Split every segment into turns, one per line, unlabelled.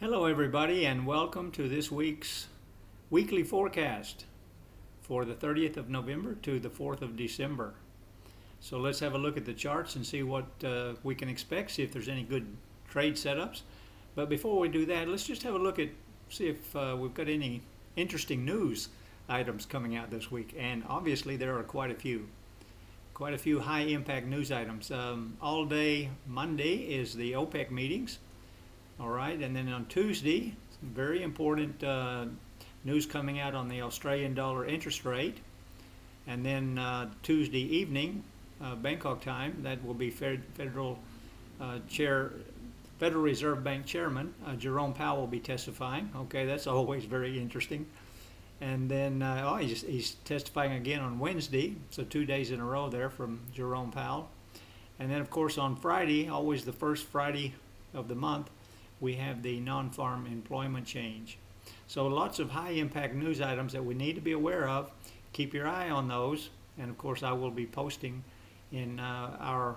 Hello everybody and welcome to this week's weekly forecast for the 30th of November to the 4th of December. So let's have a look at the charts and see what we can expect, see if there's any good trade setups. But before we do that, let's just have a look at, see if we've got any interesting news items coming out this week. And obviously there are quite a few high impact news items. All day Monday is the OPEC meetings. All right, and then on Tuesday, some very important news coming out on the Australian dollar interest rate. And then Tuesday evening, Bangkok time, that will be Federal Reserve Bank Chairman Jerome Powell will be testifying. Okay, that's always very interesting. And then he's testifying again on Wednesday, so 2 days in a row there from Jerome Powell. And then of course on Friday, always the first Friday of the month, we have the non-farm employment change. So lots of high impact news items that we need to be aware of. Keep your eye on those, and of course I will be posting in our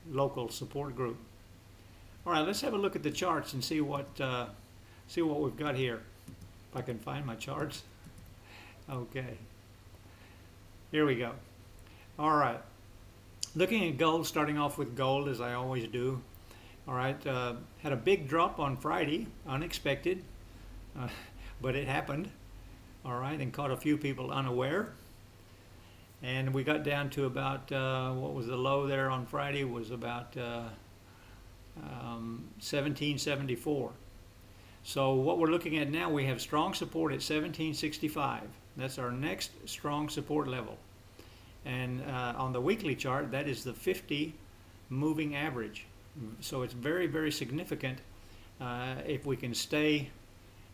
local support group. All right, let's have a look at the charts and see what we've got here. If I can find my charts. Okay, here we go. All right, looking at gold, starting off with gold as I always do. All right, had a big drop on Friday, unexpected, but it happened. All right, and caught a few people unaware. And we got down to about, what was the low there on Friday, was about 1774. So what we're looking at now, we have strong support at 1765. That's our next strong support level. And on the weekly chart, that is the 50 moving average. So it's very, very significant if we can stay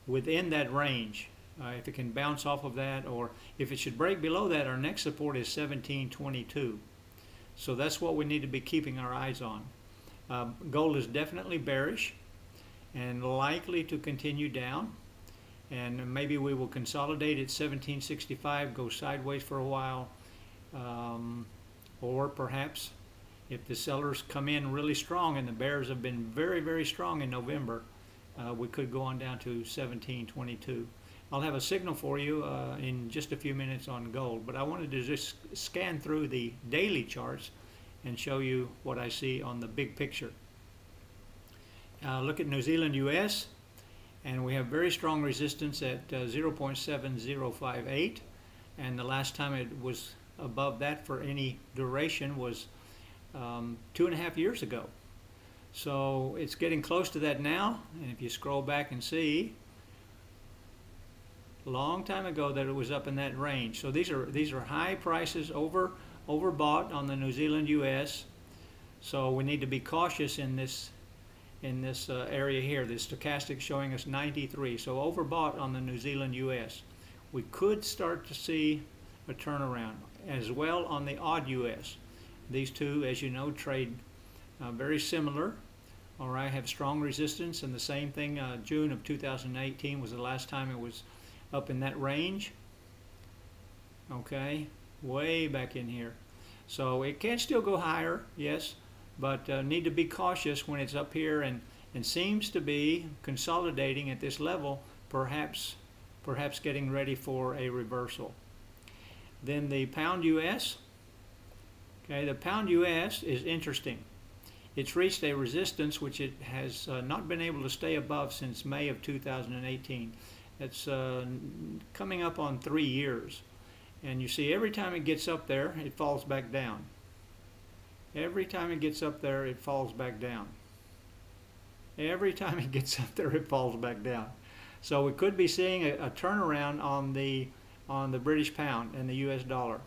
within that range. If it can bounce off of that, or if it should break below that, our next support is 1722. So that's what we need to be keeping our eyes on. Gold is definitely bearish and likely to continue down. And maybe we will consolidate at 1765, go sideways for a while, or perhaps if the sellers come in really strong, and the bears have been very, very strong in November, we could go on down to 1722. I'll have a signal for you in just a few minutes on gold, but I wanted to just scan through the daily charts and show you what I see on the big picture. Look at New Zealand US, and we have very strong resistance at 0.7058, and the last time it was above that for any duration was 2.5 years ago. So it's getting close to that now, and if you scroll back and see, a long time ago that it was up in that range. So these are high prices, overbought on the New Zealand US. So we need to be cautious in this area here. The stochastic showing us 93, so overbought on the New Zealand US. We could start to see a turnaround as well on the odd US. These two, as you know, trade very similar. All right, have strong resistance, and the same thing, June of 2018 was the last time it was up in that range. Okay, way back in here. So it can still go higher, yes, but need to be cautious when it's up here and seems to be consolidating at this level, perhaps getting ready for a reversal. Then the pound US. Okay, the pound US is interesting. It's reached a resistance which it has not been able to stay above since May of 2018. It's coming up on 3 years. And you see every time it gets up there, it falls back down. Every time it gets up there, it falls back down. Every time it gets up there, it falls back down. So we could be seeing a turnaround on the British pound and the US dollar.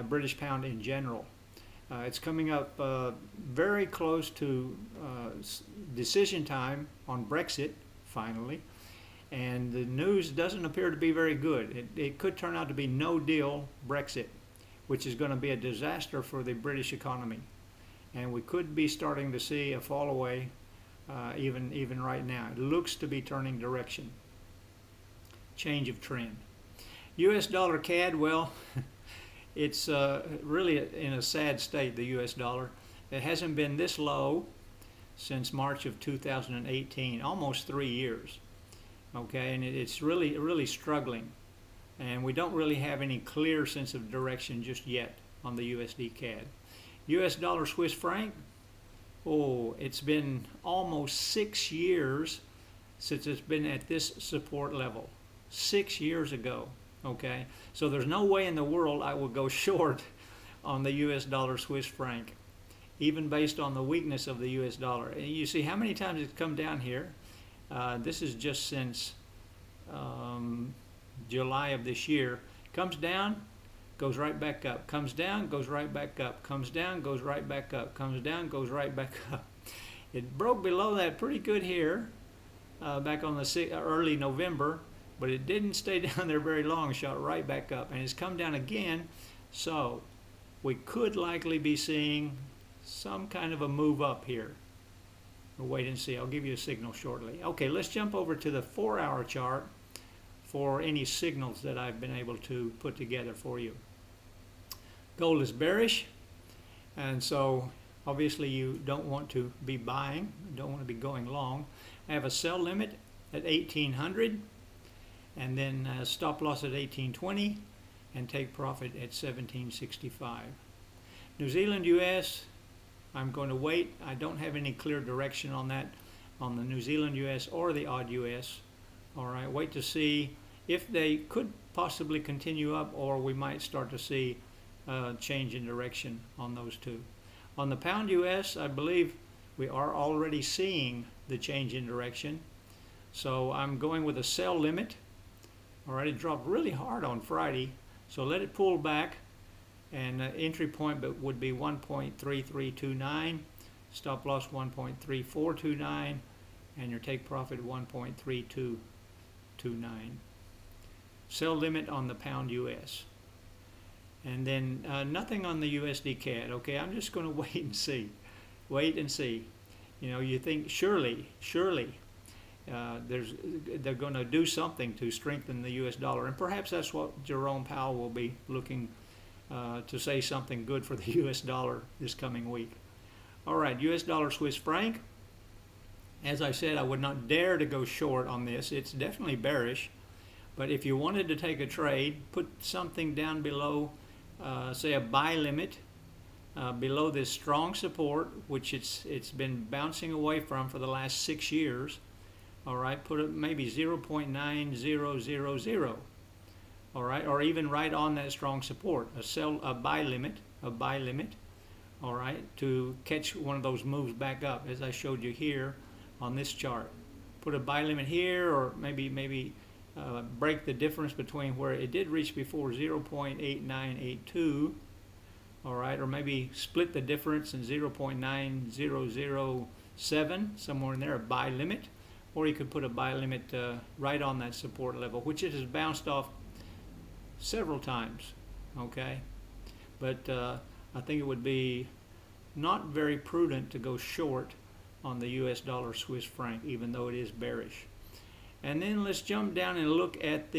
British pound in general. It's coming up very close to decision time on Brexit, finally, and the news doesn't appear to be very good. It could turn out to be no deal Brexit, which is going to be a disaster for the British economy, and we could be starting to see a fall away even right now. It looks to be turning direction. Change of trend. US dollar CAD, well, it's really in a sad state, the US dollar. It hasn't been this low since March of 2018, almost 3 years. Okay, and it's really struggling, and we don't really have any clear sense of direction just yet on the USD CAD. US dollar Swiss franc, oh, it's been almost 6 years since it's been at this support level. 6 years ago. Okay, so there's no way in the world I will go short on the US dollar Swiss franc, even based on the weakness of the US dollar. And you see how many times it's come down here. This is just since July of this year. Comes down, goes right back up. Comes down, goes right back up. Comes down, goes right back up. Comes down, goes right back up. It broke below that pretty good here back on the early November, but it didn't stay down there very long. Shot right back up, and it's come down again. So we could likely be seeing some kind of a move up here. We'll wait and see. I'll give you a signal shortly. Okay, let's jump over to the 4-hour chart for any signals that I've been able to put together for you. Gold is bearish, and so obviously you don't want to be buying, don't want to be going long. I have a sell limit at 1800, and then a stop loss at 1820, and take profit at 1765. New Zealand US, I'm going to wait. I don't have any clear direction on that, on the New Zealand US or the odd US. All right, wait to see if they could possibly continue up, or we might start to see a change in direction on those two. On the pound US, I believe we are already seeing the change in direction. So I'm going with a sell limit. All right, it dropped really hard on Friday, so let it pull back. And entry point would be 1.3329, stop loss 1.3429, and your take profit 1.3229. Sell limit on the pound US. And then nothing on the USD CAD. Okay, I'm just going to wait and see. Wait and see. You know, you think surely they're going to do something to strengthen the US dollar, and perhaps that's what Jerome Powell will be looking to say something good for the US dollar this coming week. All right, US dollar Swiss franc. As I said, I would not dare to go short on this. It's definitely bearish. But if you wanted to take a trade, put something down below, say a buy limit, below this strong support, which it's been bouncing away from for the last 6 years. All right, put it maybe 0.9000. All right, or even right on that strong support, a buy limit, all right, to catch one of those moves back up, as I showed you here on this chart. Put a buy limit here, or maybe break the difference between where it did reach before, 0.8982, all right, or maybe split the difference in 0.9007, somewhere in there, a buy limit, or you could put a buy limit right on that support level, which it has bounced off several times, okay? But I think it would be not very prudent to go short on the US dollar Swiss franc, even though it is bearish. And then let's jump down and look at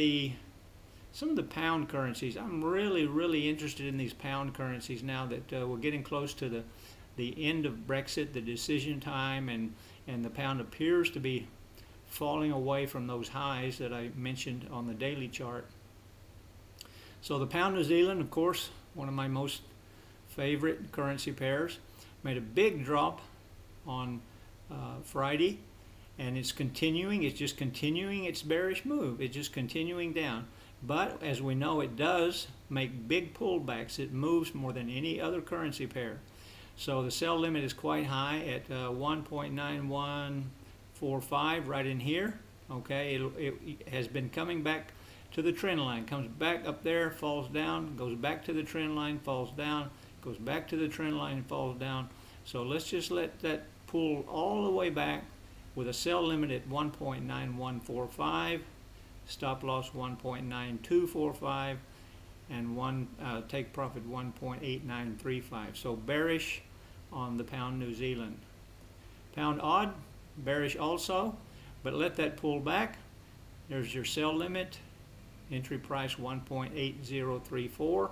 some of the pound currencies. I'm really interested in these pound currencies now that we're getting close to the end of Brexit, the decision time, and the pound appears to be falling away from those highs that I mentioned on the daily chart. So the pound New Zealand, of course, one of my most favorite currency pairs, made a big drop on Friday, and it's continuing. It's just continuing its bearish move. It's just continuing down. But as we know, it does make big pullbacks. It moves more than any other currency pair. So the sell limit is quite high at 1.9145 right in here. Okay, it has been coming back to the trend line, comes back up there, falls down, goes back to the trend line, falls down, goes back to the trend line and falls down. So let's just let that pull all the way back with a sell limit at 1.9145, stop loss 1.9245, and take profit 1.8935. So bearish on the pound New Zealand. Pound odd, bearish also, but let that pull back. There's your sell limit. Entry price 1.8034,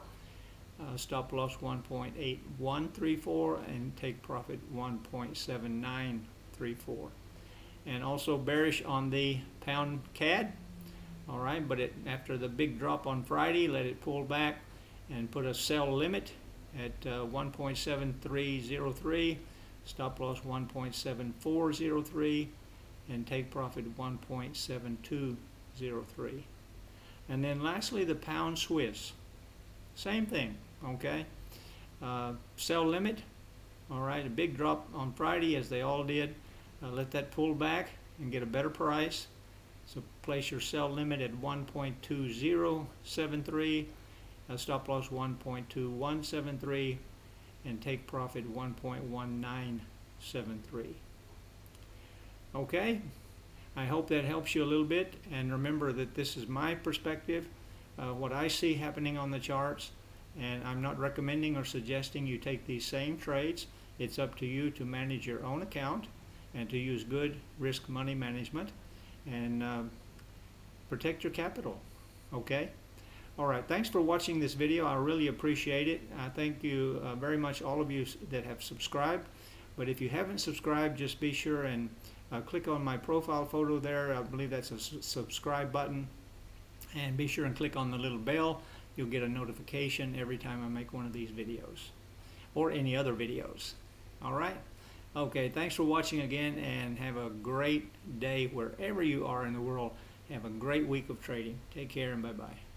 stop loss 1.8134, and take profit 1.79 434. And also bearish on the pound CAD. All right, but after the big drop on Friday, let it pull back and put a sell limit at 1.7303, stop loss 1.7403, and take profit 1.7203. And then lastly, the pound Swiss. Same thing, okay? Sell limit, all right, a big drop on Friday as they all did. Let that pull back and get a better price. So place your sell limit at 1.2073, stop loss 1.2173, and take profit 1.1973. Okay, I hope that helps you a little bit, and remember that this is my perspective, what I see happening on the charts, and I'm not recommending or suggesting you take these same trades. It's up to you to manage your own account and to use good risk money management and protect your capital. Okay? All right, thanks for watching this video. I really appreciate it. I thank you very much, all of you that have subscribed. But if you haven't subscribed, just be sure and click on my profile photo there. I believe that's a subscribe button. And be sure and click on the little bell. You'll get a notification every time I make one of these videos or any other videos. All right? Okay, thanks for watching again, and have a great day wherever you are in the world. Have a great week of trading. Take care and bye-bye.